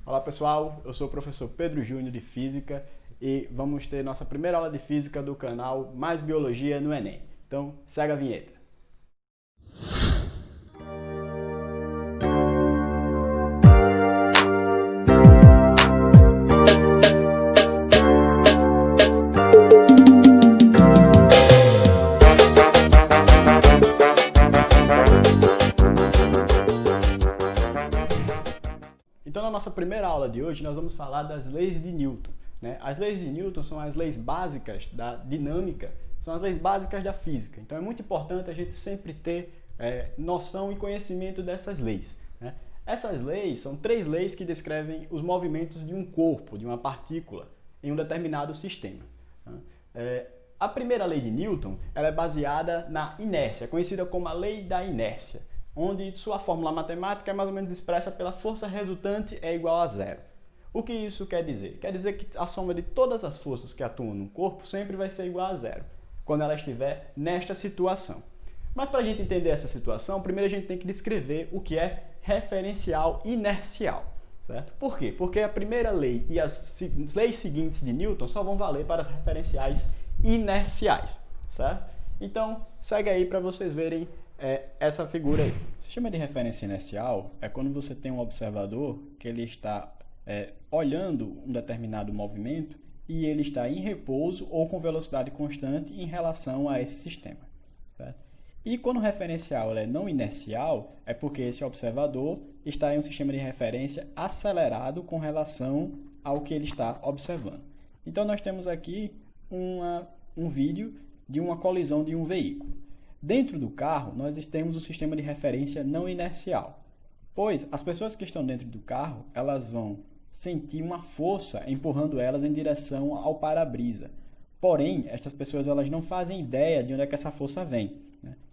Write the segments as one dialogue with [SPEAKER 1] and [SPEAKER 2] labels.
[SPEAKER 1] Olá pessoal, eu sou o professor Pedro Júnior de Física e vamos ter nossa primeira aula de Física do canal Mais Biologia no Enem. Então, segue a vinheta. Então, na nossa primeira aula de hoje, nós vamos falar das leis de Newton. As leis de Newton são as leis básicas da dinâmica, são as leis básicas da física. Então, é muito importante a gente sempre ter noção e conhecimento dessas leis. Essas leis são três leis que descrevem os movimentos de um corpo, de uma partícula, em um determinado sistema. A primeira lei de Newton ela é baseada na inércia, conhecida como a lei da inércia, onde sua fórmula matemática é mais ou menos expressa pela força resultante é igual a zero. O que isso quer dizer? Quer dizer que a soma de todas as forças que atuam no corpo sempre vai ser igual a zero, quando ela estiver nesta situação. Mas para a gente entender essa situação, primeiro a gente tem que descrever o que é referencial inercial. Certo? Por quê? Porque a primeira lei e as leis seguintes de Newton só vão valer para as referenciais inerciais. Certo? Então, segue aí para vocês verem essa figura aí. O sistema de referência inercial é quando você tem um observador que ele está olhando um determinado movimento e ele está em repouso ou com velocidade constante em relação a esse sistema. Certo? E quando o referencial é não inercial, é porque esse observador está em um sistema de referência acelerado com relação ao que ele está observando. Então, nós temos aqui um vídeo de uma colisão de um veículo. Dentro do carro, nós temos o sistema de referência não inercial, pois as pessoas que estão dentro do carro, elas vão sentir uma força empurrando elas em direção ao para-brisa. Porém, estas pessoas elas não fazem ideia de onde é que essa força vem.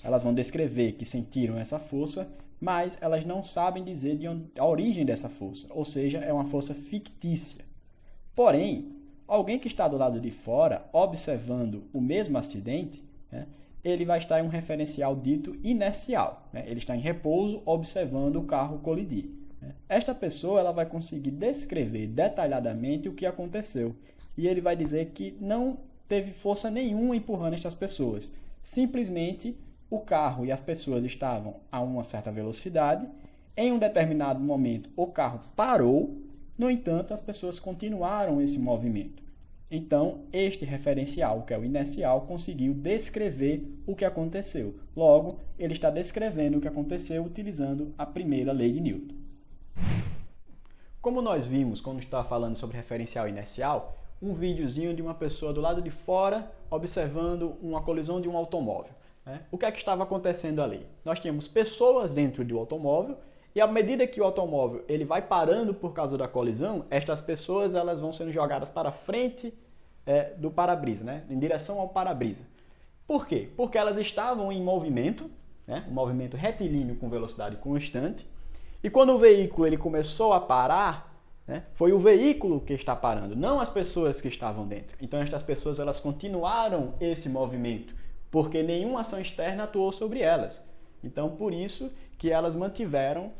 [SPEAKER 1] Elas vão descrever que sentiram essa força, mas elas não sabem dizer de onde, a origem dessa força, ou seja, é uma força fictícia. Porém, alguém que está do lado de fora, observando o mesmo acidente, ele vai estar em um referencial dito inercial. Ele está em repouso, observando o carro colidir. Esta pessoa ela vai conseguir descrever detalhadamente o que aconteceu. E ele vai dizer que não teve força nenhuma empurrando estas pessoas. Simplesmente, o carro e as pessoas estavam a uma certa velocidade. Em um determinado momento, o carro parou. No entanto, as pessoas continuaram esse movimento. Então, este referencial, que é o inercial, conseguiu descrever o que aconteceu. Logo, ele está descrevendo o que aconteceu utilizando a primeira lei de Newton. Como nós vimos quando está falando sobre referencial inercial, um videozinho de uma pessoa do lado de fora observando uma colisão de um automóvel. O que é que estava acontecendo ali? Nós tínhamos pessoas dentro do automóvel e à medida que o automóvel ele vai parando por causa da colisão, estas pessoas elas vão sendo jogadas para frente do para-brisa, em direção ao para-brisa. Por quê? Porque elas estavam em movimento, um movimento retilíneo com velocidade constante, e quando o veículo ele começou a parar, foi o veículo que está parando, não as pessoas que estavam dentro. Então estas pessoas elas continuaram esse movimento, porque nenhuma ação externa atuou sobre elas. Então por isso que elas mantiveram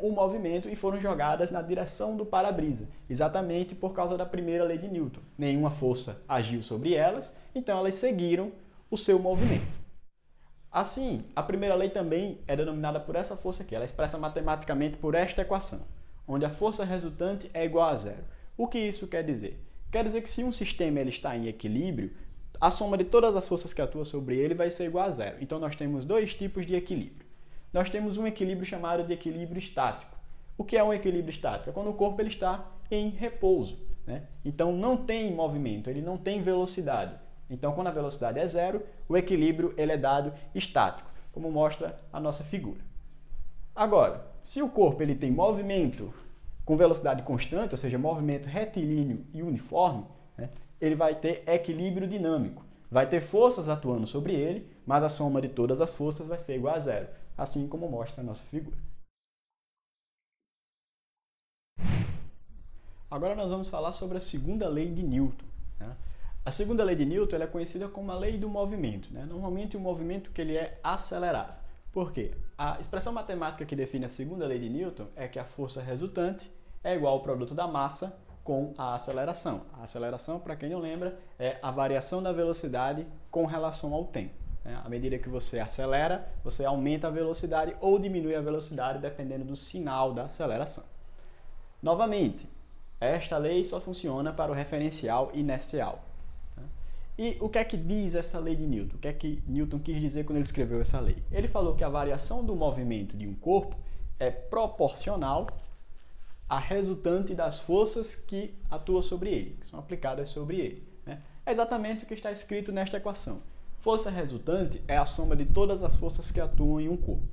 [SPEAKER 1] o movimento e foram jogadas na direção do para-brisa, exatamente por causa da primeira lei de Newton. Nenhuma força agiu sobre elas, então elas seguiram o seu movimento. Assim, a primeira lei também é denominada por essa força aqui, ela é expressa matematicamente por esta equação, onde a força resultante é igual a zero. O que isso quer dizer? Quer dizer que se um sistema ele está em equilíbrio, a soma de todas as forças que atuam sobre ele vai ser igual a zero. Então nós temos dois tipos de equilíbrio. Nós temos um equilíbrio chamado de equilíbrio estático. O que é um equilíbrio estático? É quando o corpo ele está em repouso. Então não tem movimento, ele não tem velocidade. Então quando a velocidade é zero, o equilíbrio ele é dado estático, como mostra a nossa figura. Agora, se o corpo ele tem movimento com velocidade constante, ou seja, movimento retilíneo e uniforme, ele vai ter equilíbrio dinâmico. Vai ter forças atuando sobre ele, mas a soma de todas as forças vai ser igual a zero, assim como mostra a nossa figura. Agora nós vamos falar sobre a segunda lei de Newton. A segunda lei de Newton ela é conhecida como a lei do movimento. Normalmente o movimento que ele é acelerado. Por quê? A expressão matemática que define a segunda lei de Newton é que a força resultante é igual ao produto da massa com a aceleração. A aceleração, para quem não lembra, é a variação da velocidade com relação ao tempo. À medida que você acelera, você aumenta a velocidade ou diminui a velocidade, dependendo do sinal da aceleração. Novamente, esta lei só funciona para o referencial inercial. E o que é que diz essa lei de Newton? O que é que Newton quis dizer quando ele escreveu essa lei? Ele falou que a variação do movimento de um corpo é proporcional à resultante das forças que atuam sobre ele, que são aplicadas sobre ele. É exatamente o que está escrito nesta equação. Força resultante é a soma de todas as forças que atuam em um corpo.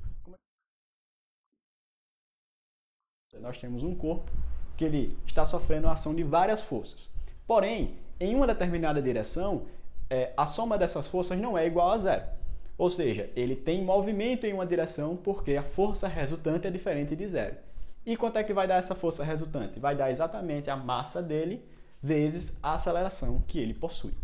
[SPEAKER 1] Nós temos um corpo que ele está sofrendo a ação de várias forças. Porém, em uma determinada direção, a soma dessas forças não é igual a zero. Ou seja, ele tem movimento em uma direção porque a força resultante é diferente de zero. E quanto é que vai dar essa força resultante? Vai dar exatamente a massa dele vezes a aceleração que ele possui.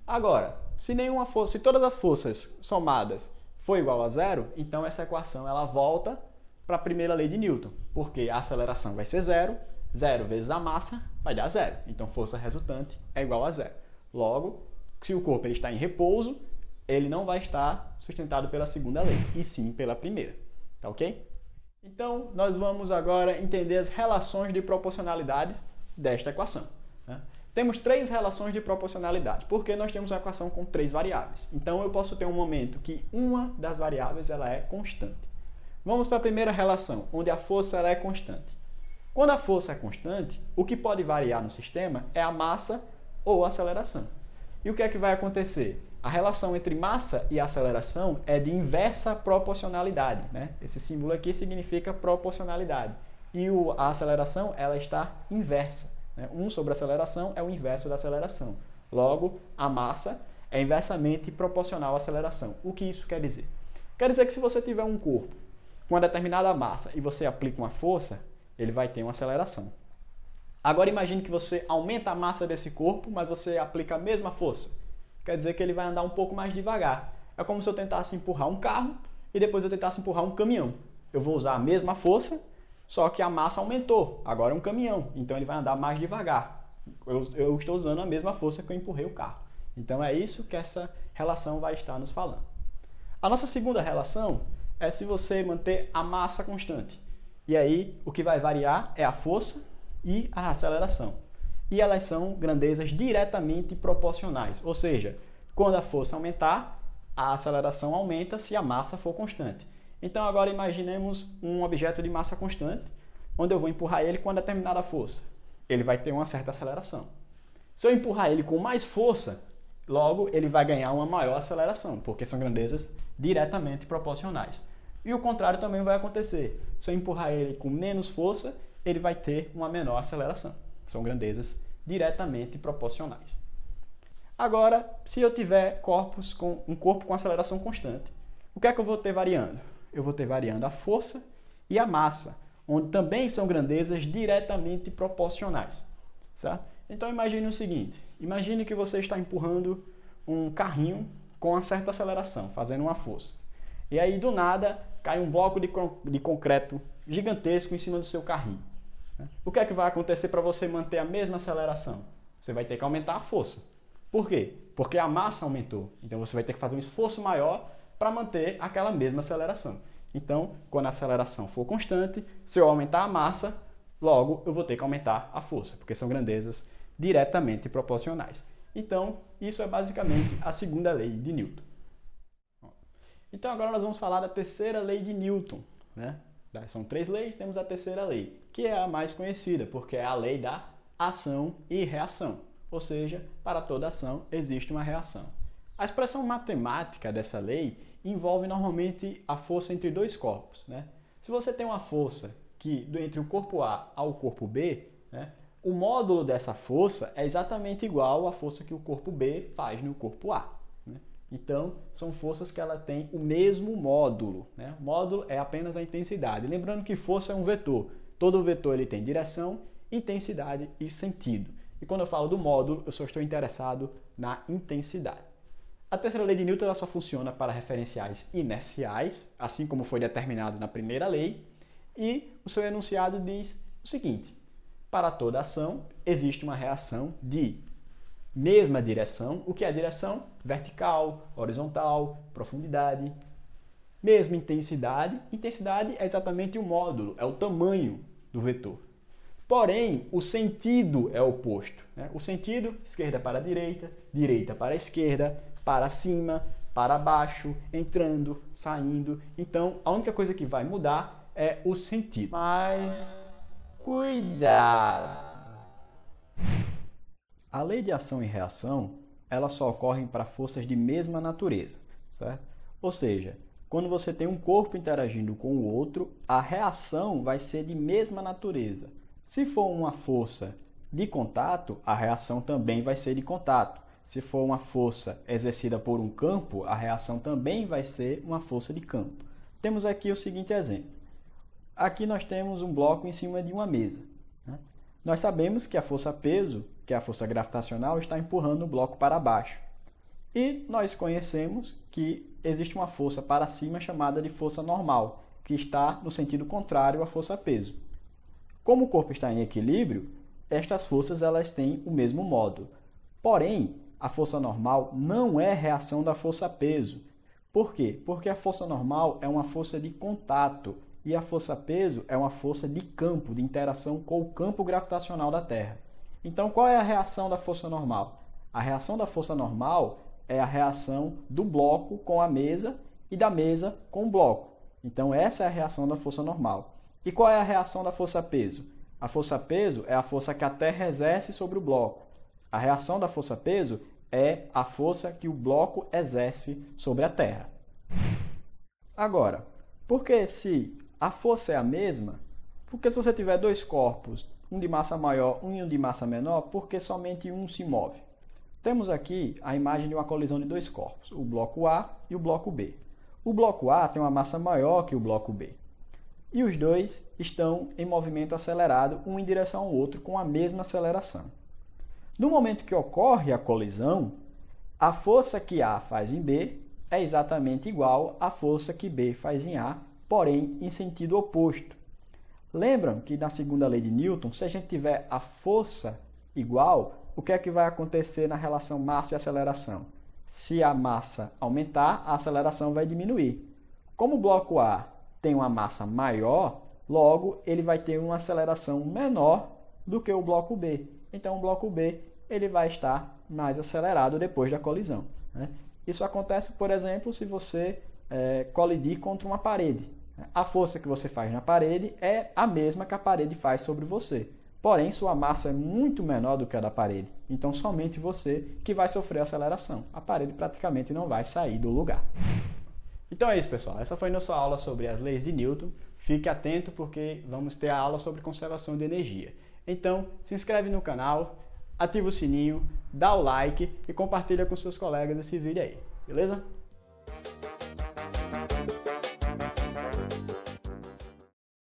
[SPEAKER 1] Agora, se todas as forças somadas for igual a zero, então essa equação ela volta para a primeira lei de Newton, porque a aceleração vai ser zero, zero vezes a massa vai dar zero. Então, força resultante é igual a zero. Logo, se o corpo está em repouso, ele não vai estar sustentado pela segunda lei, e sim pela primeira. Tá ok? Então, nós vamos agora entender as relações de proporcionalidades desta equação. Temos três relações de proporcionalidade, porque nós temos uma equação com três variáveis. Então, eu posso ter um momento que uma das variáveis ela é constante. Vamos para a primeira relação, onde a força ela é constante. Quando a força é constante, o que pode variar no sistema é a massa ou a aceleração. E o que é que vai acontecer? A relação entre massa e aceleração é de inversa proporcionalidade. Esse símbolo aqui significa proporcionalidade. E a aceleração ela está inversa. 1 sobre a aceleração é o inverso da aceleração. Logo, a massa é inversamente proporcional à aceleração. O que isso quer dizer? Quer dizer que se você tiver um corpo com uma determinada massa e você aplica uma força, ele vai ter uma aceleração. Agora imagine que você aumenta a massa desse corpo, mas você aplica a mesma força. Quer dizer que ele vai andar um pouco mais devagar. É como se eu tentasse empurrar um carro e depois eu tentasse empurrar um caminhão. Eu vou usar a mesma força, só que a massa aumentou. Agora é um caminhão, então ele vai andar mais devagar. Eu estou usando a mesma força que eu empurrei o carro. Então é isso que essa relação vai estar nos falando. A nossa segunda relação é se você manter a massa constante. E aí o que vai variar é a força e a aceleração. E elas são grandezas diretamente proporcionais. Ou seja, quando a força aumentar, a aceleração aumenta se a massa for constante. Então agora imaginemos um objeto de massa constante, onde eu vou empurrar ele com uma determinada força. Ele vai ter uma certa aceleração. Se eu empurrar ele com mais força, logo ele vai ganhar uma maior aceleração, porque são grandezas diretamente proporcionais. E o contrário também vai acontecer. Se eu empurrar ele com menos força, ele vai ter uma menor aceleração. São grandezas diretamente proporcionais. Agora, se eu tiver um corpo com aceleração constante, o que é que eu vou ter variando? Eu vou ter variando a força e a massa, onde também são grandezas diretamente proporcionais. Certo? Então imagine o seguinte, imagine que você está empurrando um carrinho com uma certa aceleração, fazendo uma força. E aí do nada cai um bloco de concreto gigantesco em cima do seu carrinho. O que é que vai acontecer para você manter a mesma aceleração? Você vai ter que aumentar a força. Por quê? Porque a massa aumentou. Então você vai ter que fazer um esforço maior para manter aquela mesma aceleração. Então, quando a aceleração for constante, se eu aumentar a massa, logo eu vou ter que aumentar a força, porque são grandezas diretamente proporcionais. Então, isso é basicamente a segunda lei de Newton. Então, agora nós vamos falar da terceira lei de Newton. São três leis, temos a terceira lei, que é a mais conhecida, porque é a lei da ação e reação. Ou seja, para toda ação existe uma reação. A expressão matemática dessa lei envolve normalmente a força entre dois corpos. Se você tem uma força entre o corpo A ao corpo B, o módulo dessa força é exatamente igual à força que o corpo B faz no corpo A. Então, são forças que ela têm o mesmo módulo. O módulo é apenas a intensidade. Lembrando que força é um vetor. Todo vetor ele tem direção, intensidade e sentido. E quando eu falo do módulo, eu só estou interessado na intensidade. A terceira lei de Newton ela só funciona para referenciais inerciais, assim como foi determinado na primeira lei. E o seu enunciado diz o seguinte: para toda ação existe uma reação de mesma direção. O que é direção? Vertical, horizontal, profundidade. Mesma intensidade. Intensidade é exatamente o módulo, é o tamanho do vetor. Porém, o sentido é oposto, né? O sentido, esquerda para direita, direita para esquerda, para cima, para baixo, entrando, saindo. Então, a única coisa que vai mudar é o sentido. Mas cuidado! A lei de ação e reação, ela só ocorre para forças de mesma natureza, certo? Ou seja, quando você tem um corpo interagindo com o outro, a reação vai ser de mesma natureza. Se for uma força de contato, a reação também vai ser de contato. Se for uma força exercida por um campo, a reação também vai ser uma força de campo. Temos aqui o seguinte exemplo. Aqui nós temos um bloco em cima de uma mesa, né? Nós sabemos que a força peso, que é a força gravitacional, está empurrando o bloco para baixo. E nós conhecemos que existe uma força para cima chamada de força normal, que está no sentido contrário à força peso. Como o corpo está em equilíbrio, estas forças elas têm o mesmo módulo. Porém, a força normal não é reação da força peso. Por quê? Porque a força normal é uma força de contato e a força peso é uma força de campo, de interação com o campo gravitacional da Terra. Então, qual é a reação da força normal? A reação da força normal é a reação do bloco com a mesa e da mesa com o bloco. Então, essa é a reação da força normal. E qual é a reação da força peso? A força peso é a força que a Terra exerce sobre o bloco. A reação da força peso é a força que o bloco exerce sobre a Terra. Agora, porque se a força é a mesma, porque se você tiver dois corpos, um de massa maior e um de massa menor, porque somente um se move? Temos aqui a imagem de uma colisão de dois corpos, o bloco A e o bloco B. O bloco A tem uma massa maior que o bloco B. E os dois estão em movimento acelerado, um em direção ao outro, com a mesma aceleração. No momento que ocorre a colisão, a força que A faz em B é exatamente igual à força que B faz em A, porém em sentido oposto. Lembram que na segunda lei de Newton, se a gente tiver a força igual, o que é que vai acontecer na relação massa e aceleração? Se a massa aumentar, a aceleração vai diminuir. Como o bloco A tem uma massa maior, logo ele vai ter uma aceleração menor do que o bloco B. Então o bloco B ele vai estar mais acelerado depois da colisão, né? Isso acontece, por exemplo, se você colidir contra uma parede. A força que você faz na parede é a mesma que a parede faz sobre você. Porém, sua massa é muito menor do que a da parede. Então, somente você que vai sofrer aceleração. A parede praticamente não vai sair do lugar. Então é isso, pessoal. Essa foi nossa aula sobre as leis de Newton. Fique atento porque vamos ter a aula sobre conservação de energia. Então, se inscreve no canal, ativa o sininho, dá o like e compartilha com seus colegas esse vídeo aí. Beleza?